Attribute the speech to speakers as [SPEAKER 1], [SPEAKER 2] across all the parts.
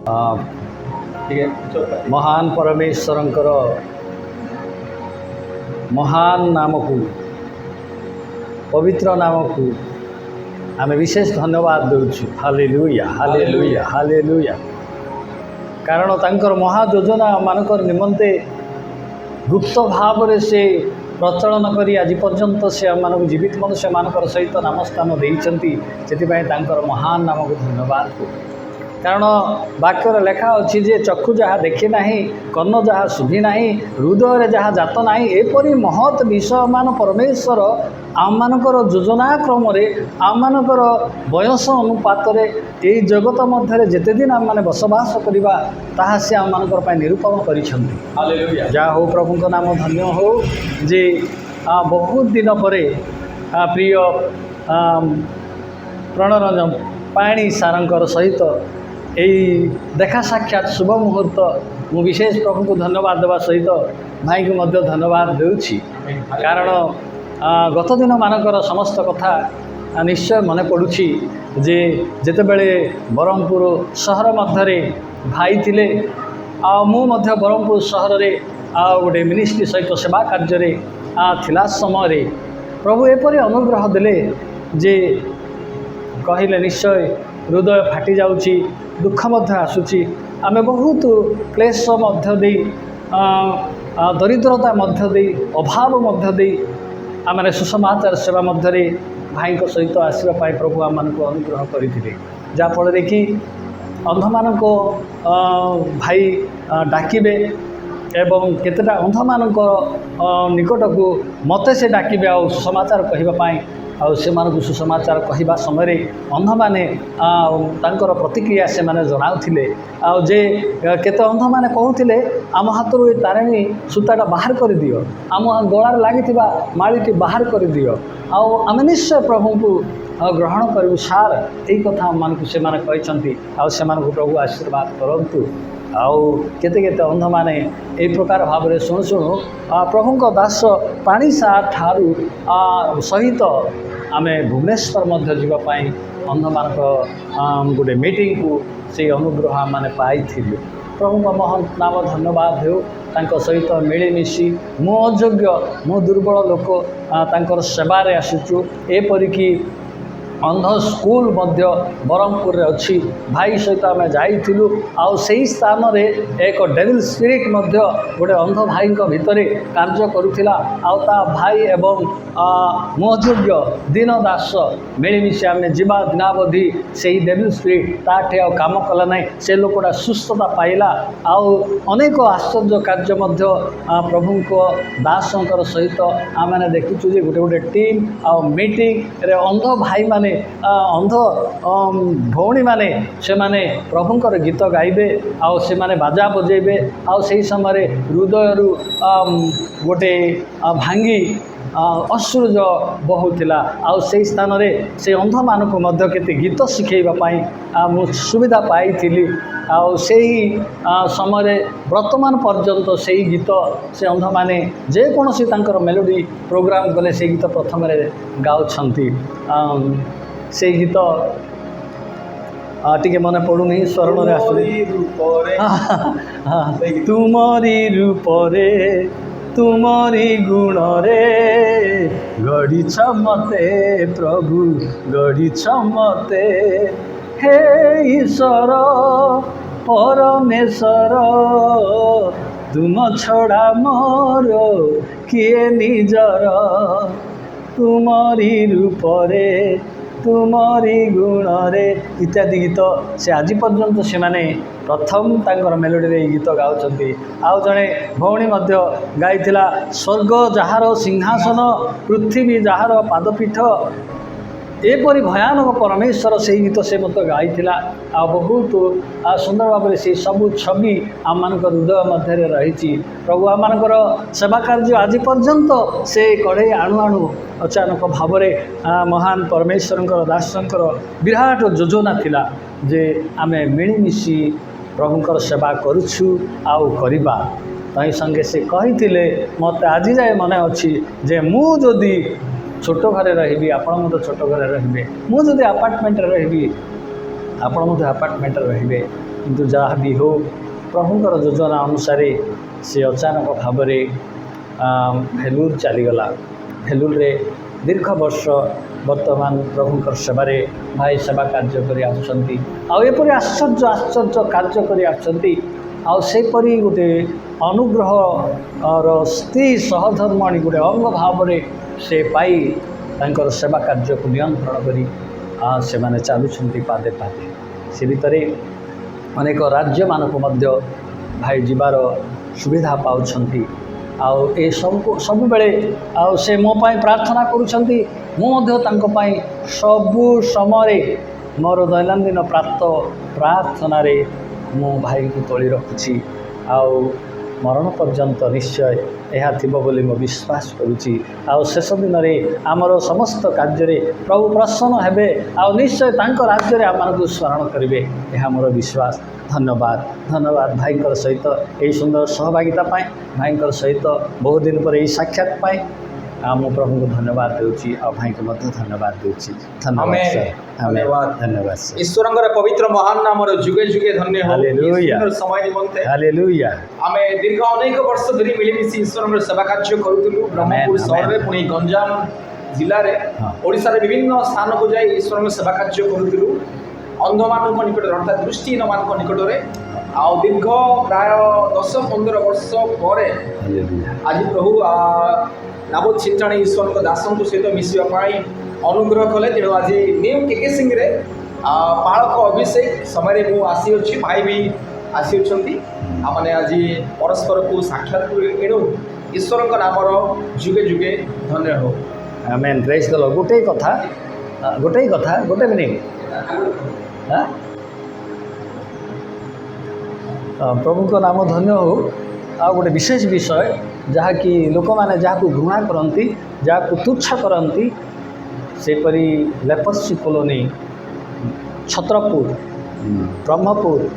[SPEAKER 1] ଟିକେ महान परमेश्वरंकर महान नाम को पवित्र नाम को आम विशेष धन्यवाद देउछु। Hallelujah hallelujah hallelujah. कारण तांकर महायोजना मानकर निमंते गुप्त भाव से प्रचलन करी आज पर्यंत से आम जीवित मनुष्य मानकर सहित नामस्थान देइचंती सेतिबाई तांकर महान नाम को धन्यवाद को। कारण वाक्यर लेखा अच्छी जे चक्षु जहाँ देखी ना कर्ण जहाँ शुभि ना हृदय जहाँ जात ना एपरी महत विषय मान परमेश्वर आम मानकर योजना क्रम आमर बयस अनुपात ये जगत मध्य जेते दिन आम मैंने बसवास करवा ताहा से आम मानकर निरूपण कर जा हो प्रभु का नाम धन्य हो जे बहुत दिन पर प्रिय प्रणरंजन पाणी सारंकर सहित यही देखा साक्षात शुभ मुहूर्त मु विशेष प्रभु को धन्यवाद देवा सहित भाई को मध्य धन्यवाद देउछि। कारण गत दिन मानकर समस्त कथा निश्चय मन पड़ुछि जे जेते बेले ब्रह्मपुर शहर मध्य भाई थिले मु मध्य ब्रह्मपुर सहर रे गोटे मिनिस्ट्री सहित सेवा कार्य थिला समय प्रभु एपरी अनुग्रह देले जे कहले निश्चय हृदय फाटी जाउछि दुख मध्य आसुछि आमे बहुत क्लेश मध्य दे दरिद्रता मध्य दे अभाव मध्य दे आम सुसमाचार सेवा मध्य भाई सहित आसवा प्रभु आम को अनुग्रह करते जहाँफल कि अंध मान भाई डाकिबे एवं केतेटा अंध मान निकट को मते से डाकिबे आ सुसमाचार कहवाई से सुसमाचार कहवा समय अंध मैंने प्रतिक्रिया से माने जनाउथिले जे केते अंध मैंने कहते आम हाथ ये तारिणी सूताटा बाहर कर दियो आम गलार लगी माड़ी बाहर कर दियो आम निश्चय प्रभु को ग्रहण करूँ सार यही कथा मानक से प्रभु आशीर्वाद करूँ आउ केते केते अंध माने ए प्रकार भाव में शुणु शुणु प्रभु दास पाणी सार ठारू सहित आमे भुवनेश्वर मध्य जीवाई अंध मान गोटे मीटिंग को से अनुग्रह माने पाई प्रभु का महान नाम धन्यवाद हो तांको सहित मिलीमिशी मो अयोग्य मो दुर्बल लोक तांकर सेवारे आसुचु एपरिकी अंध स्कूल मध्य ब्रह्मपुर रे अच्छी भाई सहित आम जाइलु आई स्थान रे एक डेविल स्पिरिट मध्य गोटे अंध भाई भितर कार्य करुला आ भाई एवं मोहयोग्य दिन दास मिलमिशि आम जीवा दिनावधि से डेविल स्पिरिट ताठे आ काम कला ना से लोकटा सुस्थता पाइला अनेक आश्चर्य कार्य मध्य प्रभु को दासंकर सहित आम देखुचु जे गोटे गोटे टीम आ मीटिंग रे अंध भाई माने अंध भौणी माने से माने प्रभुंकर गीत गाइबे आउ से माने बाजा बजेबे आउ से समय हृदय गोटे भांगी अश्रुज बहुला आउ से स्थान रे से अंध मानक मध्य केते गीत शिखेबाई मु सुविधा पाई आउ से समय वर्तमान पर्यंत से गीत से अंध माने जेकोसी तांकर मेलोडी प्रोग्राम गले से गीत प्रथम गाउछंती से गीत टिके मन पड़ुनी स्मरण रे आसुनी तुमरी रूप रे तुमरी गुण रे गढ़ीछ मते प्रभु गढ़ीछ मते हे ईश्वर परमेश्वर तुम छड़ा मोर किए निजर तुमरी रूप रे तुमरी गुण रे इत्यादि गीत से आज पर्यंत से माने प्रथम तांकर मेलोडी रे गीत गाउछंती आउ जणे भौणी मध्य गाइथिला स्वर्ग जହାର सिंहासन पृथ्वी जହାର पादपीठ एपरी भयानक परमेश्वर से गीत से मत गाई आ बहुत सुंदर भाव में से सबू छवि आम मान हृदय मध्य रही प्रभु आम मानकर सेवा कार्य आज पर्यंत से कढ़े आणु आणु अचानक भाव महान परमेश्वर दासंकर विराट योजना थिला जे आमे मिलीमिशि प्रभुंकर सेवा करुछु आउ करिबा तई संगे से कही मत आज जाए मन अच्छी जे मु जदि छोट घरे रही आपण छोट घरे रे मुझे अपार्टमेंट रही आपण अपार्टमेंट रे किंतु जहाँ भी हो प्रभुंकर योजना अनुसार से अचानक भाव भेलूर चलीगला। भेलूर रे दीर्घ वर्ष वर्तमान प्रभुंकर सेवारे भाई सेवा कार्य करी आसुछंती। आउ एपरि आश्चर्य आश्चर्य कार्य करी आसुछंती। आउ सेपरि गोटे अनुग्रह और स्त्री सहधर्मणी गोटे अंग भाव से पाई तांकर सेवा कार्य को नियंत्रण करी से माने चलुछंती पादे पादे। से भितर अनेक राज्य मानक मध्य भाई जीवार सुविधा पाउछंती। आउ ए सब बेले आउ से मो पाई प्रार्थना करुछंती। मु मध्य तांको पाई सबु समय मोर दैनंदिन प्रार्थना रे मु भाई को तोली रखुछि। आउ मरण पर्यंत निश्चय यह थिबो बोली मो विश्वास करुछि। आउ शेष दिन में आमर समस्त कार्य प्रभु प्रसन्न हेबे। आउ निश्चय तांको राज्य रे आमको स्मरण करेंगे यह मोर विश्वास। धन्यवाद धन्यवाद भाईकर सहित यही सुंदर सहभागिता पाए, भाईकर सहित बहुत दिन पर यही साक्षात पाए मु प्रभु को धन्यवाद देउछि। आ भाई को मध्य धन्यवाद देउछि। धन्यवाद सर, धन्यवाद धन्यवाद सर।
[SPEAKER 2] ईश्वरंकर पवित्र महान नाम जुगे जुगे धन्य हो।
[SPEAKER 1] हालेलुया
[SPEAKER 2] समय निमंते
[SPEAKER 1] हालेलुया।
[SPEAKER 2] आमे दीर्घ अनेक वर्ष धरी मिलिमिशि ईश्वरंकर सेवा कार्य करूतलु। ब्रह्मपुर शहर रे पुणी गंजाम जिल्ला रे ओडिसा रे विभिन्न स्थान को जाई ईश्वरंकर सेवा कार्य करूतलु। अंधमान को निकट अर्थात दृष्टिहीन मान को निकट रे आ दीर्घ प्राय 10-15 वर्ष पर आज प्रभु नाबोध चिंताणी ईश्वर दास सहित मिसाई अनुग्रह कले। तेणु आज न्यू केके सिंह रे पालक अभिषेक समय मु आसी अछि, भाई भी आसी अछंती। आमने आज परस्पर को साक्षात एणु ईश्वर नामर जुगे जुगे धन्य हो।
[SPEAKER 1] आमेन प्रेज द लॉर्ड। गोटे कथा गोटे मिनिट प्रभु को नाम धन्य हो। आ गोटे विशेष विषय जहाँकि लोक मैंने जहाँ घृणा करती, जहाँ तुच्छ करती, सेपरी लेपर्सी कॉलोनी छत्रपुर ब्रह्मपुर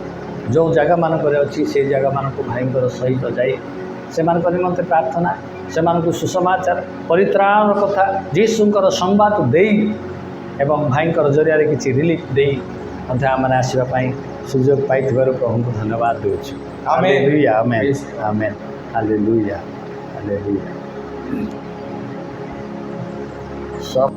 [SPEAKER 1] जो जगह मानक अच्छी से जगह मानक भाईंकर सहित जाए से निमंते प्रार्थना, से सुसमाचार परित्राण कथा जीशुंकर संवाद दे एवं भाईंकर जरिया किसी रिलीफ दे मैंने आसवाई सुजोग पाई प्रभु को धन्यवाद देउछु। Hallelujah amen amen hallelujah hallelujah. सब